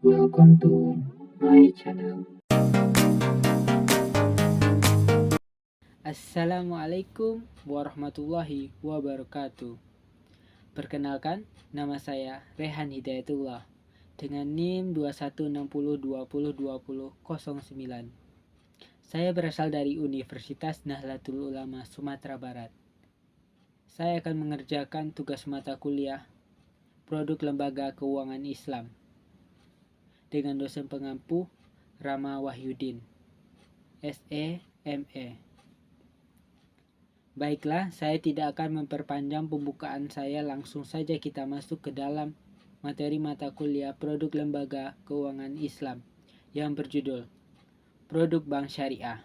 Welcome to my channel. Assalamualaikum warahmatullahi wabarakatuh. Perkenalkan, nama saya Rehan Hidayatullah dengan NIM 2160202009. Saya berasal dari Universitas Nahdlatul Ulama Sumatera Barat. Saya akan mengerjakan tugas mata kuliah Produk Lembaga Keuangan Islam dengan dosen pengampu Rama Wahyudin, SE, ME. Baiklah, saya tidak akan memperpanjang pembukaan saya, langsung saja kita masuk ke dalam materi mata kuliah Produk Lembaga Keuangan Islam yang berjudul Produk Bank Syariah,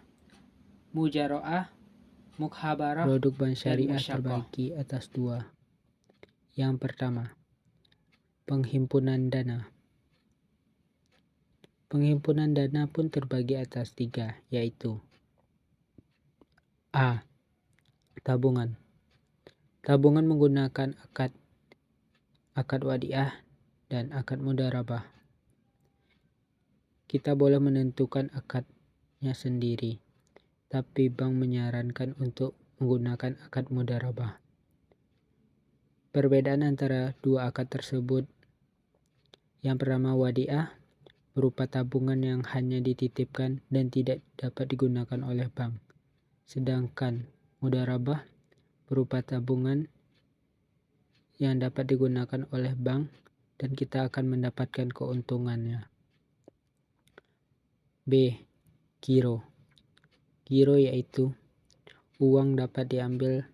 Mujaroah, Mukhabarah. Produk bank syariah terbagi atas dua. Yang pertama, penghimpunan dana. Penghimpunan dana pun terbagi atas tiga, yaitu A. Tabungan. Tabungan menggunakan akad wadiah dan akad mudharabah. Kita boleh menentukan akadnya sendiri, tapi bank menyarankan untuk menggunakan akad mudharabah. Perbedaan antara dua akad tersebut, yang pertama wadiah, berupa tabungan yang hanya dititipkan dan tidak dapat digunakan oleh bank. Sedangkan mudharabah berupa tabungan yang dapat digunakan oleh bank dan kita akan mendapatkan keuntungannya. B. Giro. Giro yaitu uang dapat diambil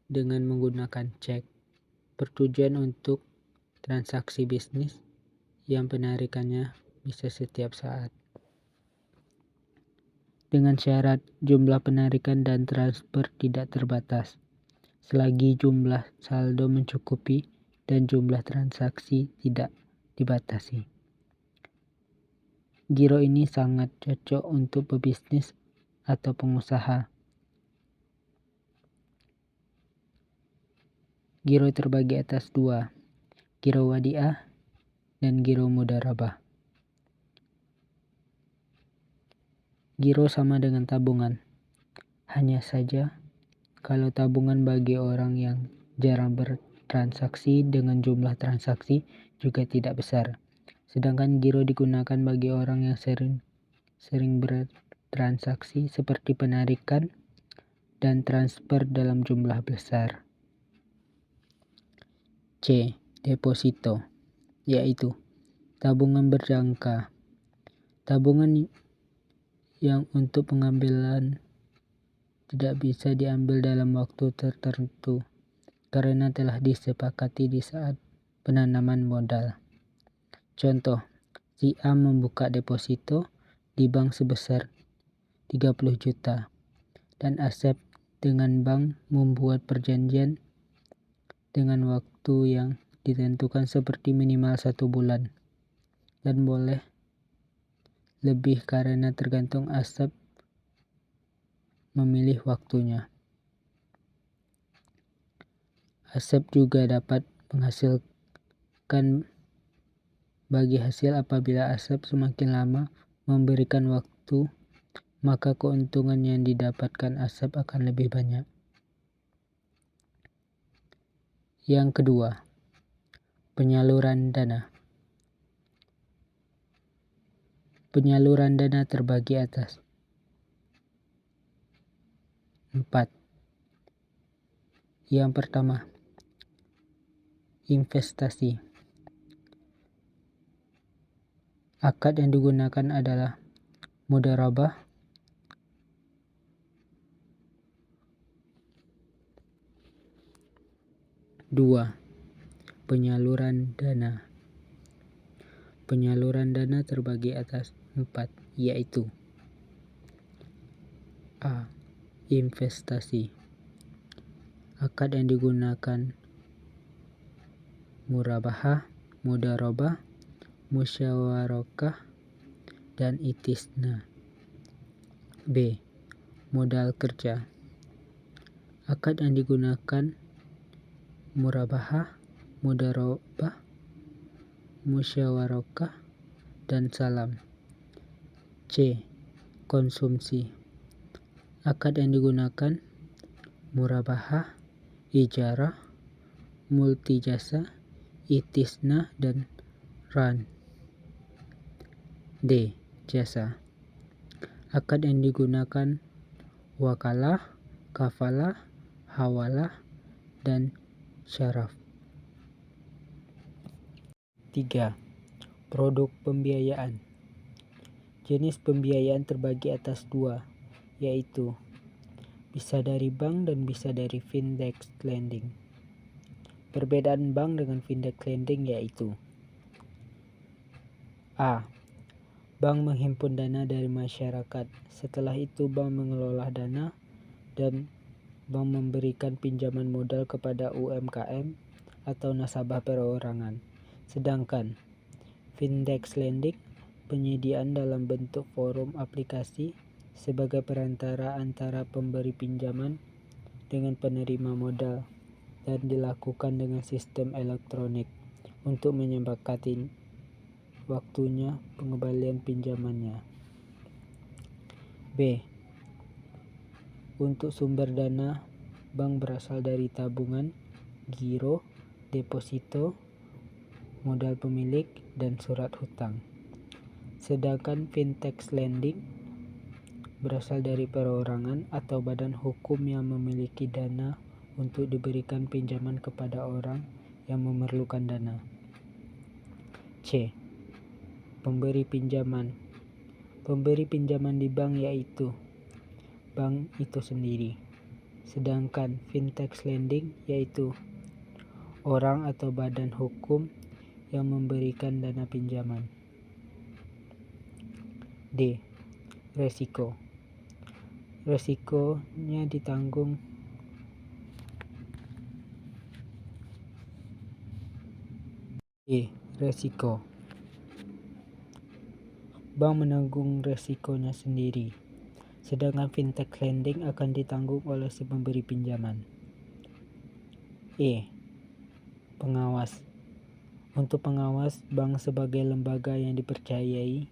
dengan menggunakan cek, bertujuan untuk transaksi bisnis yang penarikannya bisa setiap saat. Dengan syarat jumlah penarikan dan transfer tidak terbatas, selagi jumlah saldo mencukupi dan jumlah transaksi tidak dibatasi. Giro ini sangat cocok untuk pebisnis atau pengusaha. Giro terbagi atas dua, giro wadiah dan giro mudharabah. Giro sama dengan tabungan, hanya saja kalau tabungan bagi orang yang jarang bertransaksi dengan jumlah transaksi juga tidak besar. Sedangkan giro digunakan bagi orang yang sering bertransaksi seperti penarikan dan transfer dalam jumlah besar. C. Deposito, yaitu tabungan berjangka. Tabungan yang untuk pengambilan tidak bisa diambil dalam waktu tertentu karena telah disepakati di saat penanaman modal. Contoh, si A membuka deposito di bank sebesar 30 juta dan Asep dengan bank membuat perjanjian dengan waktu yang ditentukan seperti minimal 1 bulan dan boleh lebih karena tergantung Asep memilih waktunya. Asep juga dapat menghasilkan bagi hasil apabila Asep semakin lama memberikan waktu, maka keuntungan yang didapatkan Asep akan lebih banyak. Yang kedua, penyaluran dana. Penyaluran dana terbagi atas 4. Yang pertama, investasi. Akad yang digunakan adalah mudharabah, dua. Penyaluran dana. Penyaluran dana terbagi atas 4, yaitu A. Investasi. Akad yang digunakan murabahah, mudharabah, musyawarokah, dan itisna. B. Modal kerja. Akad yang digunakan murabahah, mudharabah, musyawarokah, dan salam. C. Konsumsi. Akad yang digunakan murabahah, ijarah, multijasa, istisna, dan ran. D. Jasa. Akad yang digunakan wakalah, kafalah, hawalah, dan syaraf. 3. Produk pembiayaan. Jenis pembiayaan terbagi atas 2, yaitu bisa dari bank dan bisa dari fintech lending. Perbedaan bank dengan fintech lending yaitu A. Bank menghimpun dana dari masyarakat. Setelah itu bank mengelola dana dan bank memberikan pinjaman modal kepada UMKM atau nasabah perorangan. Sedangkan fintech lending penyediaan dalam bentuk forum aplikasi sebagai perantara antara pemberi pinjaman dengan penerima modal dan dilakukan dengan sistem elektronik untuk menyepakati waktunya pengembalian pinjamannya. B. Untuk sumber dana, bank berasal dari tabungan, giro, deposito, modal pemilik, dan surat hutang. Sedangkan fintech lending berasal dari perorangan atau badan hukum yang memiliki dana untuk diberikan pinjaman kepada orang yang memerlukan dana. C. Pemberi pinjaman. Pemberi pinjaman di bank yaitu bank itu sendiri. Sedangkan fintech lending yaitu orang atau badan hukum yang memberikan dana pinjaman. D. Resiko. Resikonya ditanggung Resiko. Bank menanggung resikonya sendiri, sedangkan fintech lending akan ditanggung oleh si pemberi pinjaman. E. Pengawas. Untuk pengawas, bank sebagai lembaga yang dipercayai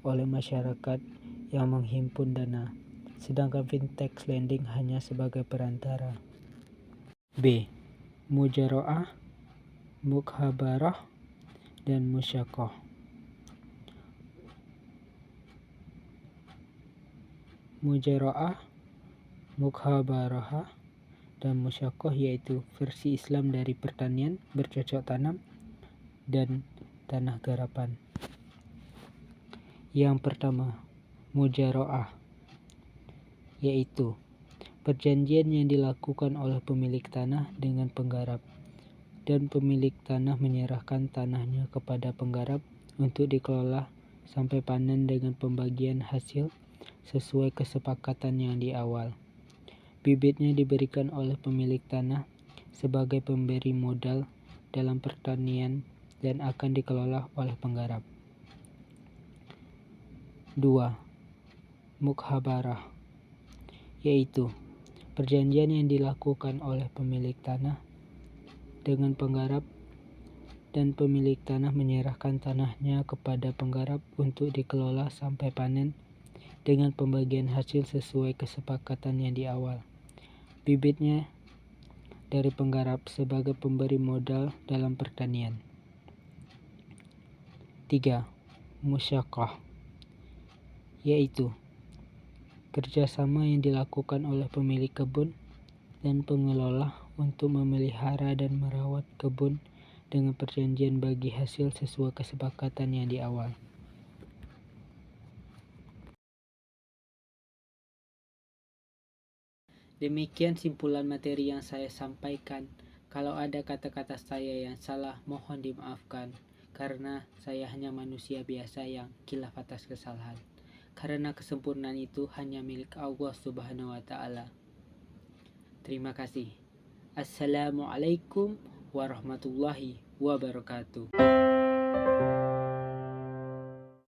oleh masyarakat yang menghimpun dana, sedangkan fintech lending hanya sebagai perantara. B. Mujaroah, mukhabarah, dan musyakoh. Mujaroah, mukhabarah, dan musyakoh yaitu versi Islam dari pertanian, bercocok tanam, dan tanah garapan. Yang pertama, mujaroah, yaitu perjanjian yang dilakukan oleh pemilik tanah dengan penggarap, dan pemilik tanah menyerahkan tanahnya kepada penggarap untuk dikelola sampai panen dengan pembagian hasil sesuai kesepakatan yang di awal. Bibitnya diberikan oleh pemilik tanah sebagai pemberi modal dalam pertanian dan akan dikelola oleh penggarap. 2. Mukhabarah, yaitu perjanjian yang dilakukan oleh pemilik tanah dengan penggarap dan pemilik tanah menyerahkan tanahnya kepada penggarap untuk dikelola sampai panen dengan pembagian hasil sesuai kesepakatan yang di awal. Bibitnya dari penggarap sebagai pemberi modal dalam pertanian. 3. Musyakoh, yaitu kerjasama yang dilakukan oleh pemilik kebun dan pengelola untuk memelihara dan merawat kebun dengan perjanjian bagi hasil sesuai kesepakatan yang di awal. Demikian simpulan materi yang saya sampaikan. Kalau ada kata-kata saya yang salah, mohon dimaafkan, karena saya hanya manusia biasa yang khilaf atas kesalahan. Karena kesempurnaan itu hanya milik Allah Subhanahu wa Ta'ala. Terima kasih. Assalamualaikum warahmatullahi wabarakatuh.